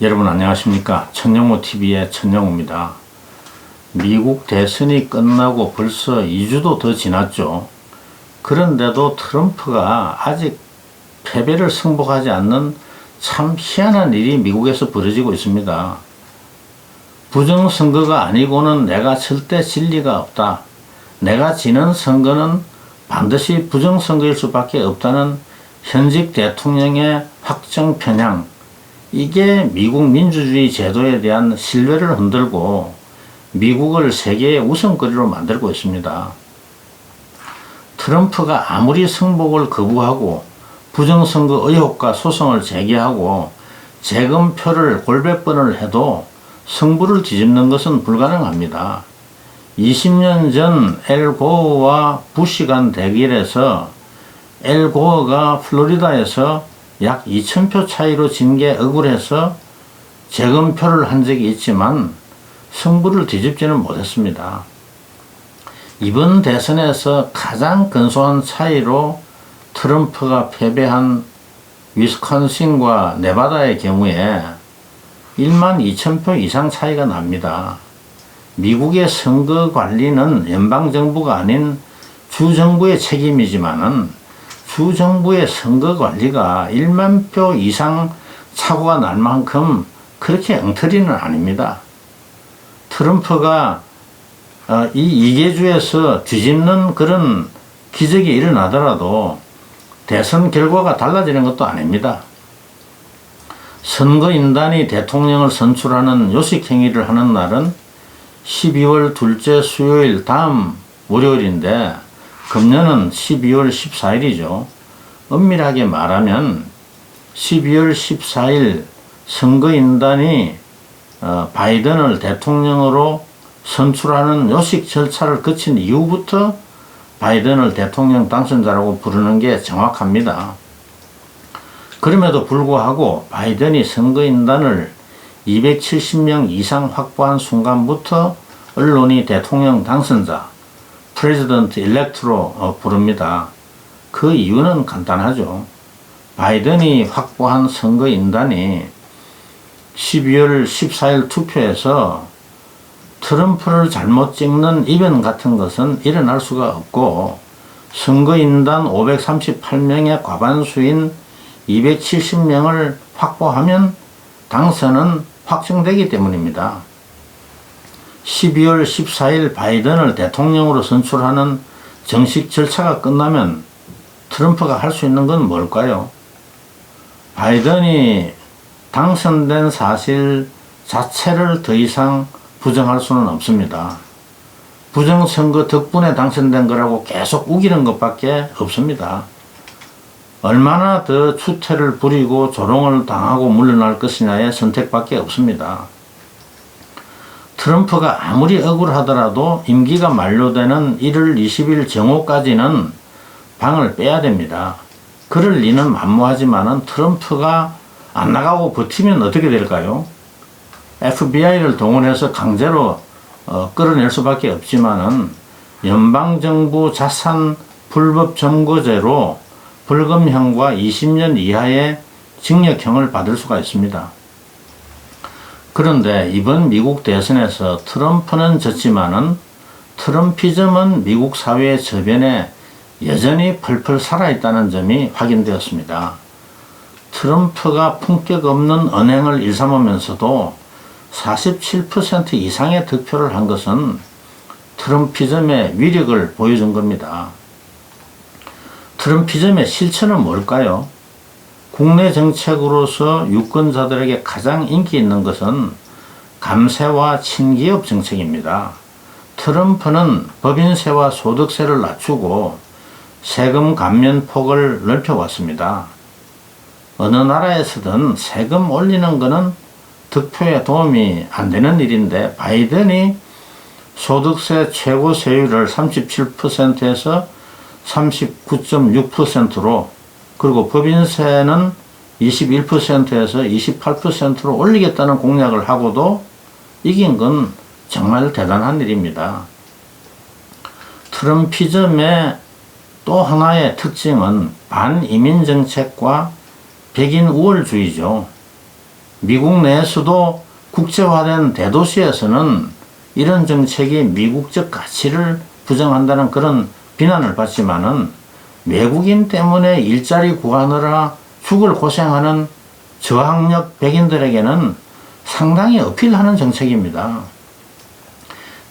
여러분 안녕하십니까? 천영호TV의 천영호입니다. 미국 대선이 끝나고 벌써 2주도 더 지났죠. 그런데도 트럼프가 아직 패배를 승복하지 않는 참 희한한 일이 미국에서 벌어지고 있습니다. 부정선거가 아니고는 내가 절대 진리가 없다. 내가 지는 선거는 반드시 부정선거일 수밖에 없다는 현직 대통령의 확정 편향, 이게 미국 민주주의 제도에 대한 신뢰를 흔들고 미국을 세계의 우선거리로 만들고 있습니다. 트럼프가 아무리 승복을 거부하고 부정선거 의혹과 소송을 제기하고 재검표를 골백 번을 해도 승부를 뒤집는 것은 불가능합니다. 20년 전 엘 고어와 부시 간 대결에서 엘 고어가 플로리다에서 약 2000표 차이로 진 게 억울해서 재검표를 한 적이 있지만 승부를 뒤집지는 못했습니다. 이번 대선에서 가장 근소한 차이로 트럼프가 패배한 위스콘신과 네바다의 경우에 1만 2000표 이상 차이가 납니다. 미국의 선거 관리는 연방정부가 아닌 주정부의 책임이지만은 주정부의 선거 관리가 1만 표 이상 착오가 날 만큼 그렇게 엉터리는 아닙니다. 트럼프가 이 이계주에서 뒤집는 그런 기적이 일어나더라도 대선 결과가 달라지는 것도 아닙니다. 선거인단이 대통령을 선출하는 요식행위를 하는 날은 12월 둘째 수요일 다음 월요일인데 금년은 12월 14일이죠. 엄밀하게 말하면 12월 14일 선거인단이 바이든을 대통령으로 선출하는 요식 절차를 거친 이후부터 바이든을 대통령 당선자라고 부르는 게 정확합니다. 그럼에도 불구하고 바이든이 선거인단을 270명 이상 확보한 순간부터 언론이 대통령 당선자 프레지던트 일렉트로 부릅니다. 그 이유는 간단하죠. 바이든이 확보한 선거인단이 12월 14일 투표에서 트럼프를 잘못 찍는 이변 같은 것은 일어날 수가 없고 선거인단 538명의 과반수인 270명을 확보하면 당선은 확정되기 때문입니다. 12월 14일 바이든을 대통령으로 선출하는 정식 절차가 끝나면 트럼프가 할 수 있는 건 뭘까요? 바이든이 당선된 사실 자체를 더 이상 부정할 수는 없습니다. 부정선거 덕분에 당선된 거라고 계속 우기는 것밖에 없습니다. 얼마나 더 추태를 부리고 조롱을 당하고 물러날 것이냐의 선택밖에 없습니다. 트럼프가 아무리 억울하더라도 임기가 만료되는 1월 20일 정오까지는 방을 빼야 됩니다. 그럴 리는 만무하지만은 트럼프가 안 나가고 버티면 어떻게 될까요? FBI를 동원해서 강제로 끌어낼 수밖에 없지만은 연방정부 자산 불법 점거죄로 벌금형과 20년 이하의 징역형을 받을 수가 있습니다. 그런데 이번 미국 대선에서 트럼프는 졌지만은 트럼피즘은 미국 사회의 저변에 여전히 펄펄 살아있다는 점이 확인되었습니다. 트럼프가 품격 없는 언행을 일삼으면서도 47% 이상의 득표를 한 것은 트럼피즘의 위력을 보여준 겁니다. 트럼피즘의 실체는 뭘까요? 국내 정책으로서 유권자들에게 가장 인기 있는 것은 감세와 친기업 정책입니다. 트럼프는 법인세와 소득세를 낮추고 세금 감면 폭을 넓혀왔습니다. 어느 나라에서든 세금 올리는 것은 득표에 도움이 안 되는 일인데 바이든이 소득세 최고 세율을 37%에서 39.6%로 그리고 법인세는 21%에서 28%로 올리겠다는 공약을 하고도 이긴 건 정말 대단한 일입니다. 트럼피즘의 또 하나의 특징은 반이민 정책과 백인 우월주의죠. 미국 내에서도 국제화된 대도시에서는 이런 정책이 미국적 가치를 부정한다는 그런 비난을 받지만은 외국인 때문에 일자리 구하느라 죽을 고생하는 저학력 백인들에게는 상당히 어필하는 정책입니다.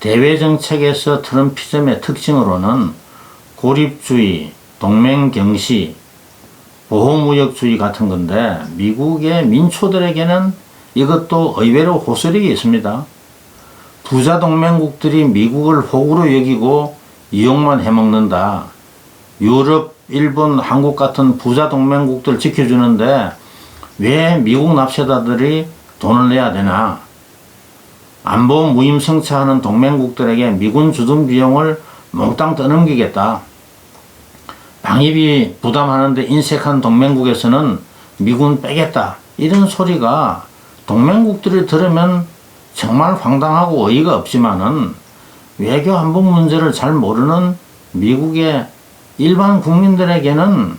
대외 정책에서 트럼피즘의 특징으로는 고립주의, 동맹경시, 보호무역주의 같은 건데 미국의 민초들에게는 이것도 의외로 호소력이 있습니다. 부자 동맹국들이 미국을 호구로 여기고 이용만 해먹는다. 유럽, 일본, 한국 같은 부자 동맹국들 지켜주는데 왜 미국 납세자들이 돈을 내야 되나? 안보 무임승차하는 동맹국들에게 미군 주둔 비용을 몽땅 떠넘기겠다. 방위비 부담하는데 인색한 동맹국에서는 미군 빼겠다. 이런 소리가 동맹국들이 들으면 정말 황당하고 어이가 없지만은 외교 안보 문제를 잘 모르는 미국의 일반 국민들에게는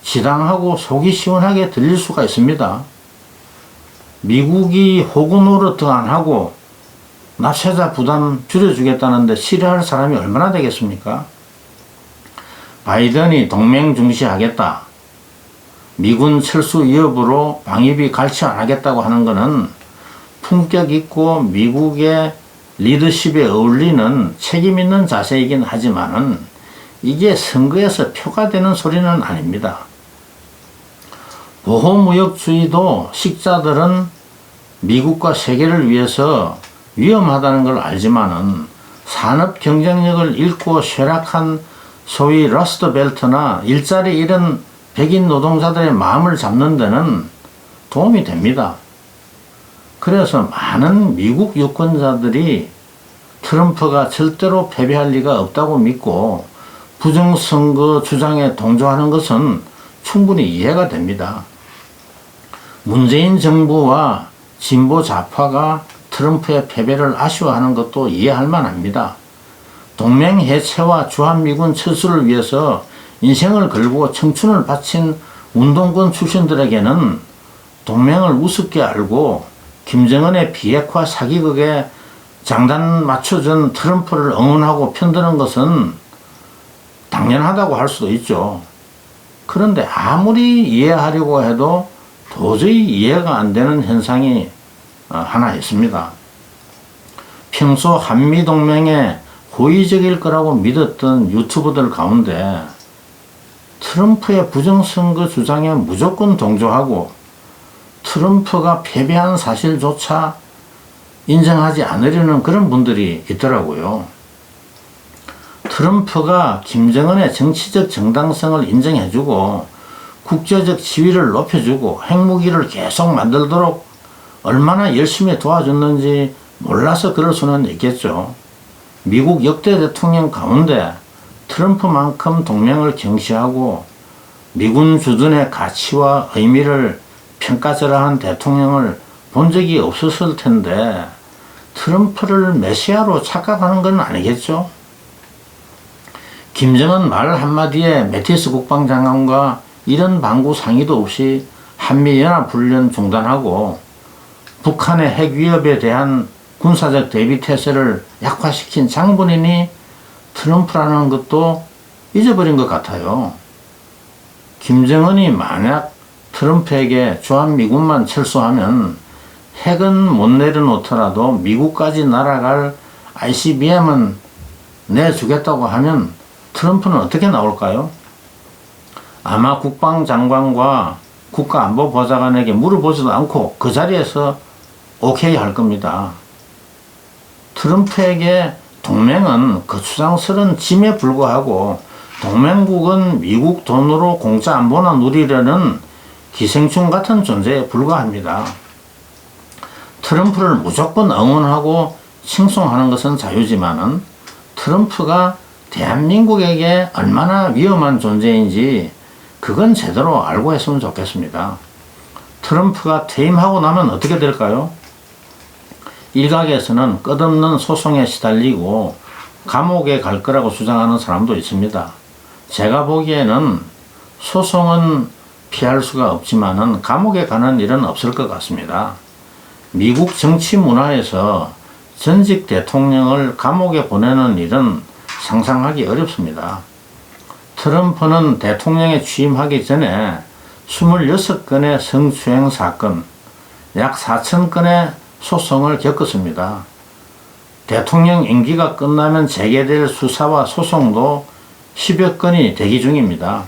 지당하고 속이 시원하게 들릴 수가 있습니다. 미국이 호구 노릇 안 하고 납세자 부담 줄여주겠다는데 싫어할 사람이 얼마나 되겠습니까? 바이든이 동맹 중시하겠다. 미군 철수 위협으로 방위비 갈취 안 하겠다고 하는 것은 품격 있고 미국의 리더십에 어울리는 책임 있는 자세이긴 하지만은 이게 선거에서 표가 되는 소리는 아닙니다. 보호무역주의도 식자들은 미국과 세계를 위해서 위험하다는 걸 알지만은 산업 경쟁력을 잃고 쇠락한 소위 러스트벨트나 일자리 잃은 백인 노동자들의 마음을 잡는 데는 도움이 됩니다. 그래서 많은 미국 유권자들이 트럼프가 절대로 패배할 리가 없다고 믿고 부정선거 주장에 동조하는 것은 충분히 이해가 됩니다. 문재인 정부와 진보 좌파가 트럼프의 패배를 아쉬워하는 것도 이해할 만합니다. 동맹 해체와 주한미군 철수를 위해서 인생을 걸고 청춘을 바친 운동권 출신들에게는 동맹을 우습게 알고 김정은의 비핵화 사기극에 장단 맞춰준 트럼프를 응원하고 편드는 것은 당연하다고 할 수도 있죠. 그런데 아무리 이해하려고 해도 도저히 이해가 안 되는 현상이 하나 있습니다. 평소 한미동맹에 호의적일 거라고 믿었던 유튜버들 가운데 트럼프의 부정선거 주장에 무조건 동조하고 트럼프가 패배한 사실조차 인정하지 않으려는 그런 분들이 있더라고요. 트럼프가 김정은의 정치적 정당성을 인정해주고 국제적 지위를 높여주고 핵무기를 계속 만들도록 얼마나 열심히 도와줬는지 몰라서 그럴 수는 있겠죠. 미국 역대 대통령 가운데 트럼프만큼 동맹을 경시하고 미군 주둔의 가치와 의미를 평가절하한 대통령을 본 적이 없었을 텐데 트럼프를 메시아로 착각하는 건 아니겠죠? 김정은 말 한마디에 매티스 국방장관과 이런 방구 상의도 없이 한미연합훈련 중단하고 북한의 핵위협에 대한 군사적 대비태세를 약화시킨 장본인이 트럼프라는 것도 잊어버린 것 같아요. 김정은이 만약 트럼프에게 주한미군만 철수하면 핵은 못 내려놓더라도 미국까지 날아갈 ICBM은 내주겠다고 하면 트럼프는 어떻게 나올까요? 아마 국방장관과 국가안보보좌관에게 물어보지도 않고 그 자리에서 오케이 할 겁니다. 트럼프에게 동맹은 거추장스런 짐에 불과하고 동맹국은 미국 돈으로 공짜 안보나 누리려는 기생충 같은 존재에 불과합니다. 트럼프를 무조건 응원하고 칭송하는 것은 자유지만은 트럼프가 대한민국에게 얼마나 위험한 존재인지 그건 제대로 알고 했으면 좋겠습니다. 트럼프가 퇴임하고 나면 어떻게 될까요? 일각에서는 끝없는 소송에 시달리고 감옥에 갈 거라고 주장하는 사람도 있습니다. 제가 보기에는 소송은 피할 수가 없지만은 감옥에 가는 일은 없을 것 같습니다. 미국 정치 문화에서 전직 대통령을 감옥에 보내는 일은 상상하기 어렵습니다. 트럼프는 대통령에 취임하기 전에 26건의 성추행 사건, 약 4,000건의 소송을 겪었습니다. 대통령 임기가 끝나면 재개될 수사와 소송도 10여 건이 대기 중입니다.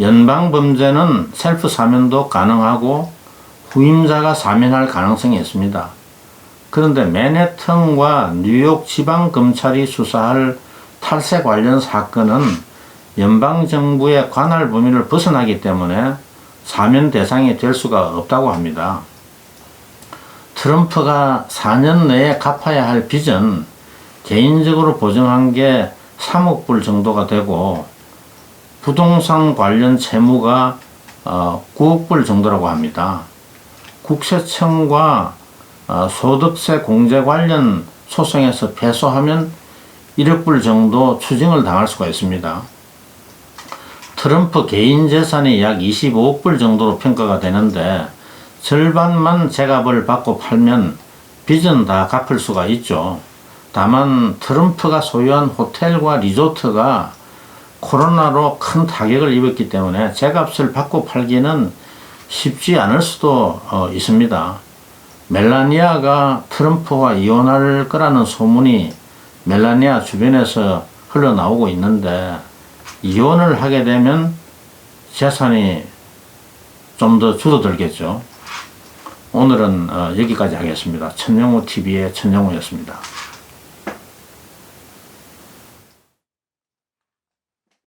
연방범죄는 셀프 사면도 가능하고 후임자가 사면할 가능성이 있습니다. 그런데 맨해튼과 뉴욕 지방검찰이 수사할 탈세 관련 사건은 연방정부의 관할 범위를 벗어나기 때문에 사면 대상이 될 수가 없다고 합니다. 트럼프가 4년 내에 갚아야 할 빚은 개인적으로 보정한 게 3억 불 정도가 되고 부동산 관련 채무가 9억 불 정도라고 합니다. 국세청과 소득세 공제 관련 소송에서 패소하면 1억 불 정도 추징을 당할 수가 있습니다. 트럼프 개인 재산이 약 25억 불 정도로 평가가 되는데 절반만 제값을 받고 팔면 빚은 다 갚을 수가 있죠. 다만 트럼프가 소유한 호텔과 리조트가 코로나로 큰 타격을 입었기 때문에 제값을 받고 팔기는 쉽지 않을 수도 있습니다. 멜라니아가 트럼프와 이혼할 거라는 소문이 멜라니아 주변에서 흘러나오고 있는데 이혼을 하게 되면 재산이 좀 더 줄어들겠죠. 오늘은 여기까지 하겠습니다. 천영호TV의 천영호였습니다.